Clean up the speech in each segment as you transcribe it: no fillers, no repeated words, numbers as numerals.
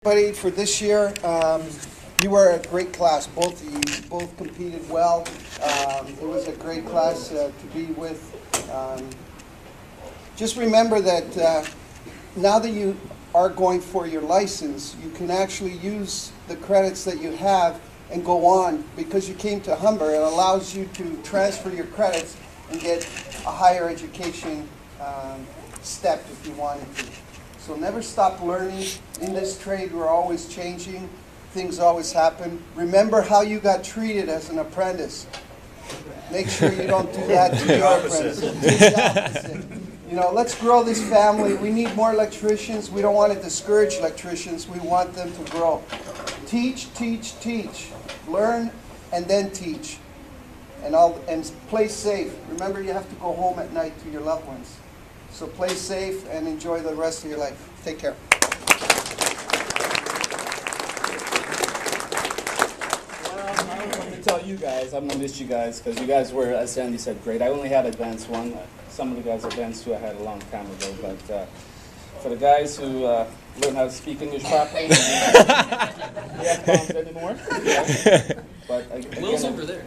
Everybody, for this year, you were a great class. Both of you both competed well. It was a great class to be with. Just remember that now that you are going for your license, you can actually use the credits that you have and go on. Because you came to Humber, it allows you to transfer your credits and get a higher education step if you wanted to. So never stop learning. In this trade, we're always changing. Things always happen. Remember how you got treated as an apprentice. Make sure you don't do that to your apprentice. Do the opposite. You know, let's grow this family. We need more electricians. We don't want to discourage electricians. We want them to grow. Teach, teach, teach. Learn and then teach. And play safe. Remember, you have to go home at night to your loved ones. So play safe and enjoy the rest of your life. Take care. Well, I'm going to tell you guys, I'm going to miss you guys, because you guys were, as Sandy said, great. I only had advanced one. Some of the guys advanced two I had a long time ago. But for the guys who learn how to speak English properly, we have bombs anymore. But Will's over there.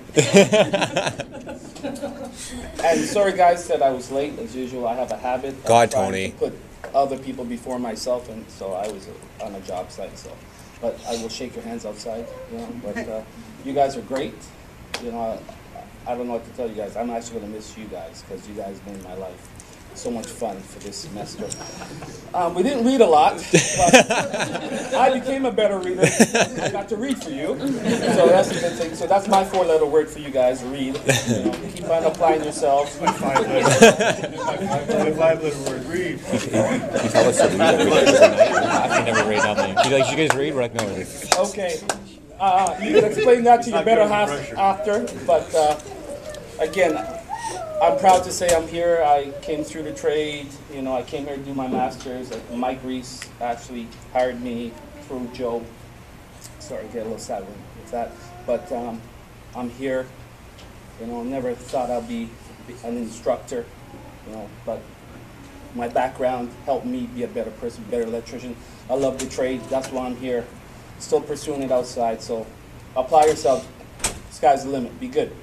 And sorry guys that I was late. As usual, I have a habit of trying to put other people before myself, and so I was on a job site. So, but I will shake your hands outside. You know, but you guys are great. You know, I don't know what to tell you guys. I'm actually going to miss you guys because you guys made my life so much fun for this semester. We didn't read a lot, but I became a better reader. I got to read for you, so that's a good thing. So that's my four-letter word for you guys: read. You know, keep on applying yourselves. My five-letter word: read. You tell us to read every night. I can never read nothing. She's like, you guys read? We're like, no. Okay. You can explain that to your better half after, but again, I'm proud to say I'm here. I came through the trade. You know, I came here to do my master's. Mike Reese actually hired me through Joe. Sorry, I get a little sad with that. But I'm here. You know, never thought I'd be an instructor. You know, but my background helped me be a better person, better electrician. I love the trade. That's why I'm here. Still pursuing it outside. So apply yourself. Sky's the limit. Be good.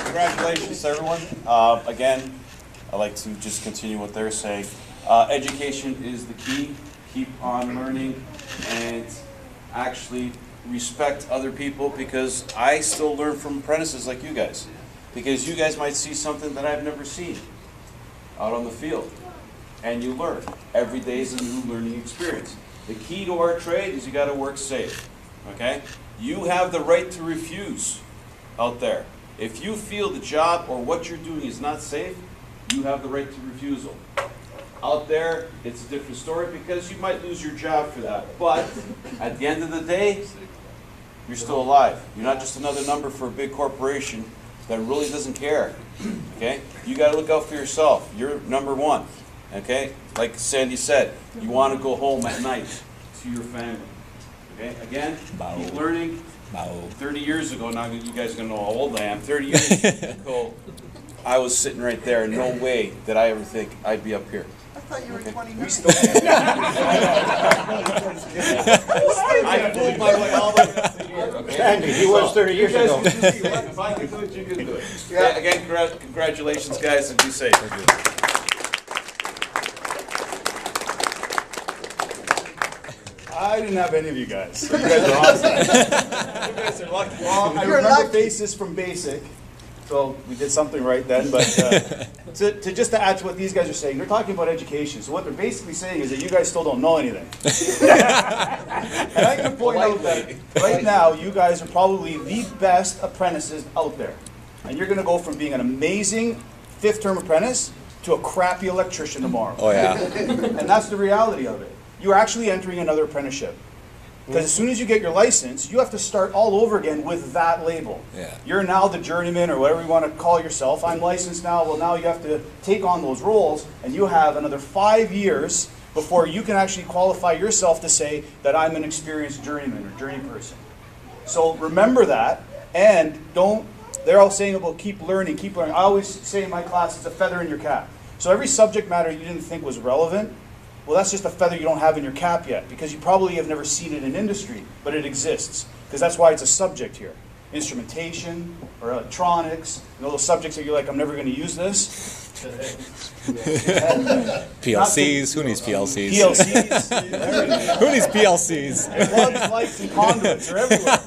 Congratulations, everyone. Again, I'd like to just continue what they're saying. Education is the key. Keep on learning and actually respect other people, because I still learn from apprentices like you guys. Because you guys might see something that I've never seen out on the field. And you learn. Every day is a new learning experience. The key to our trade is you got to work safe. Okay? You have the right to refuse out there. If you feel the job or what you're doing is not safe, you have the right to refusal. Out there, it's a different story, because you might lose your job for that. But at the end of the day, you're still alive. You're not just another number for a big corporation that really doesn't care. Okay? You got to look out for yourself. You're number one. Okay? Like Sandy said, you want to go home at night to your family. Okay? Again, keep learning. 30 years ago, now you guys are going to know how old I am. 30 years ago, I was sitting right there. No way did I ever think I'd be up here. I thought you were 29. I pulled my way all the way up to here. Okay? Sandy, he was 30 years ago. If I can do it, you can do it. Yeah. Again, congratulations, guys, and be safe. Thank you. I didn't have any of you guys. You guys are awesome. You guys are lucky. Well, I remember faces from basic, so we did something right then. But to add to what these guys are saying, they're talking about education. So what they're basically saying is that you guys still don't know anything. And I can point out that right now, you guys are probably the best apprentices out there. And you're going to go from being an amazing fifth-term apprentice to a crappy electrician tomorrow. Oh, yeah. And that's the reality of it. You're actually entering another apprenticeship. Because as soon as you get your license, you have to start all over again with that label. Yeah. You're now the journeyman, or whatever you want to call yourself. I'm licensed now. Well, now you have to take on those roles, and you have another 5 years before you can actually qualify yourself to say that I'm an experienced journeyman or journey person. So remember that, and don't, they're all saying about keep learning, keep learning. I always say in my class, it's a feather in your cap. So every subject matter you didn't think was relevant, well, that's just a feather you don't have in your cap yet, because you probably have never seen it in industry, but it exists, because that's why it's a subject here. Instrumentation or electronics, those subjects that you're like, I'm never going to use this. PLCs, who needs PLCs? PLCs, Who needs PLCs? plugs, lights, and conduits are everywhere.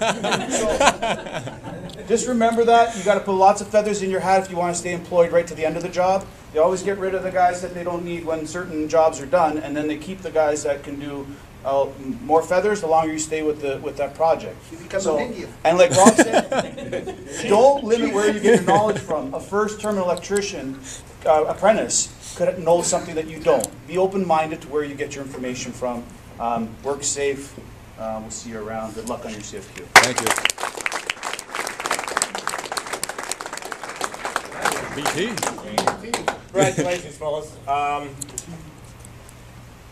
So, just remember that. You got to put lots of feathers in your hat if you want to stay employed right to the end of the job. They always get rid of the guys that they don't need when certain jobs are done, and then they keep the guys that can do more feathers the longer you stay with that project. You become an Indian. And like Rob said, don't limit where you get your knowledge from. A first-term electrician apprentice could know something that you don't. Be open-minded to where you get your information from. Work safe. We'll see you around. Good luck on your CFQ. Thank you. BT. Congratulations, fellas.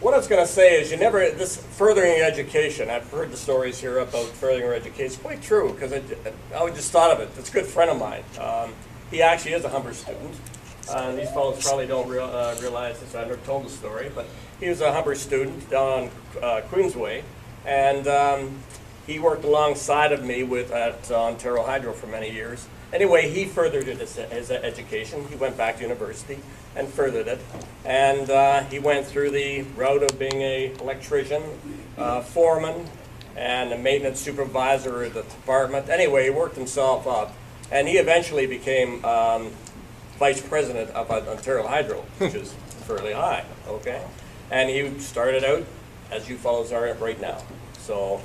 What I was going to say is this furthering education, I've heard the stories here about furthering education. It's quite true, because I just thought of it. It's a good friend of mine. He actually is a Humber student. These fellows probably don't realize this. I've never told the story, but he was a Humber student down on Queensway, and he worked alongside of me at Ontario Hydro for many years. Anyway, he furthered his education. He went back to university and furthered it. And he went through the route of being an electrician, foreman, and a maintenance supervisor at the department. Anyway, he worked himself up. And he eventually became vice president of Ontario Hydro, which is fairly high, okay? And he started out as you fellows are right now. So,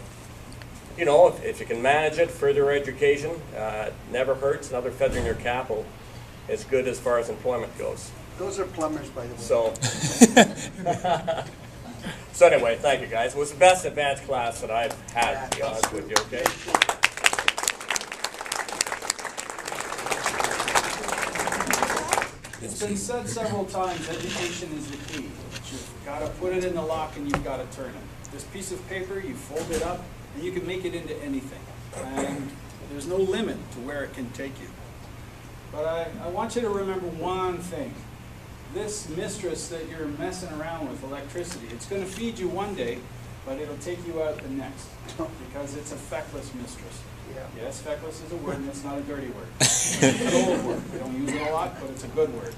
you know, if you can manage it, further education, never hurts. Another feather in your cap is good as far as employment goes. Those are plumbers, by the way. So anyway, thank you guys. It was the best advanced class that I've had, to be honest with you, okay? It's been said several times, education is the key. You've got to put it in the lock and you've got to turn it. This piece of paper, you fold it up, and you can make it into anything. And there's no limit to where it can take you. But I want you to remember one thing. This mistress that you're messing around with, electricity, it's going to feed you one day, but it'll take you out the next, because it's a feckless mistress. Yeah. Yes, feckless is a word, and it's not a dirty word. It's an old word. We don't use it a lot, but it's a good word.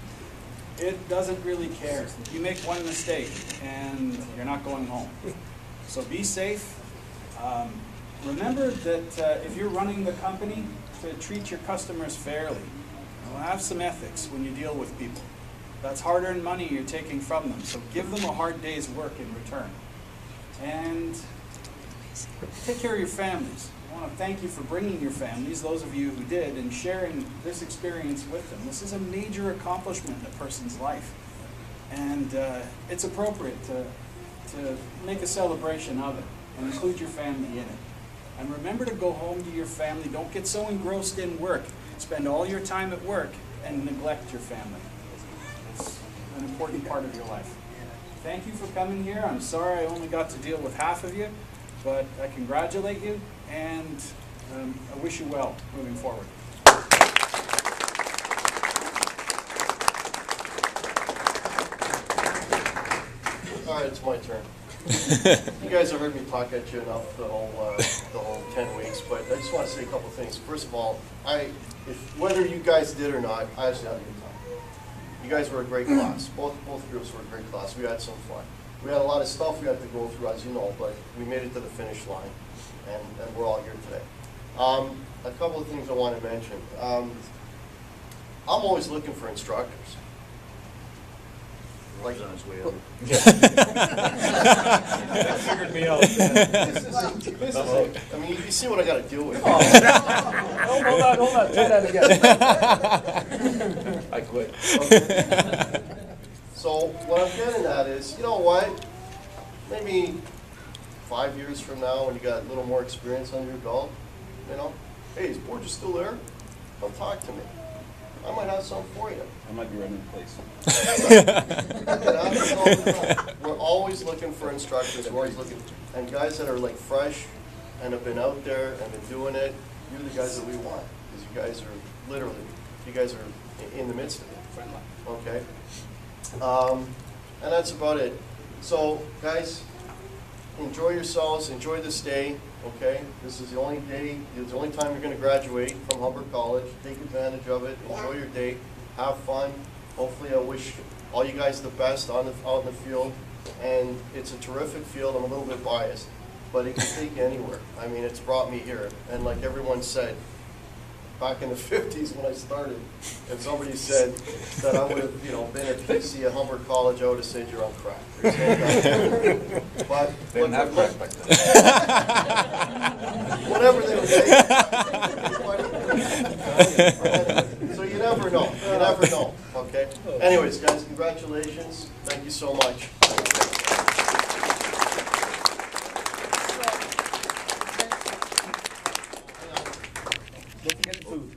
It doesn't really care. You make one mistake, and you're not going home. So be safe. Remember that if you're running the company, to treat your customers fairly. Have some ethics when you deal with people. That's hard-earned money you're taking from them, so give them a hard day's work in return. And take care of your families. I want to thank you for bringing your families, those of you who did, and sharing this experience with them. This is a major accomplishment in a person's life. And it's appropriate to make a celebration of it and include your family in it. And remember to go home to your family. Don't get so engrossed in work. Spend all your time at work and neglect your family. It's an important part of your life. Thank you for coming here. I'm sorry I only got to deal with half of you, but I congratulate you and I wish you well moving forward. All right, it's my turn. You guys have heard me talk at you enough the whole 10 weeks, but I just want to say a couple things. First of all, whether you guys did or not, I just had a good time. You guys were a great class. Both groups were a great class. We had some fun. We had a lot of stuff we had to go through, as you know, but we made it to the finish line, and we're all here today. A couple of things I want to mention. I'm always looking for instructors. Like on his way over. That figured me out. I mean, you see what I got to deal with. Hold on. Try that again. I quit. Okay. So what I'm getting at is, you know what? Maybe 5 years from now, when you got a little more experience under your belt, you know, hey, is Borgia still there? Come talk to me. I might have something for you. I might be running the place. We're always looking for instructors. We're always looking, and guys that are like fresh and have been out there and been doing it. You're the guys that we want, because you guys are literally, you guys are in the midst of it. Okay. And that's about it. So, guys, enjoy yourselves, enjoy this day, okay? This is the only day, it's the only time you're going to graduate from Humber College. Take advantage of it, enjoy your day, have fun. Hopefully I wish all you guys the best out in the field. And it's a terrific field. I'm a little bit biased, but it can take you anywhere. I mean, it's brought me here. And like everyone said, back in the 50s when I started, if somebody said that I would have, been at PC at Humber College, I would have said you're on crack. There's no doubt. But They didn't have crack back then. whatever they were saying. So you never know. You never know. Okay. Anyways, guys, congratulations. Thank you so much. Don't forget the food.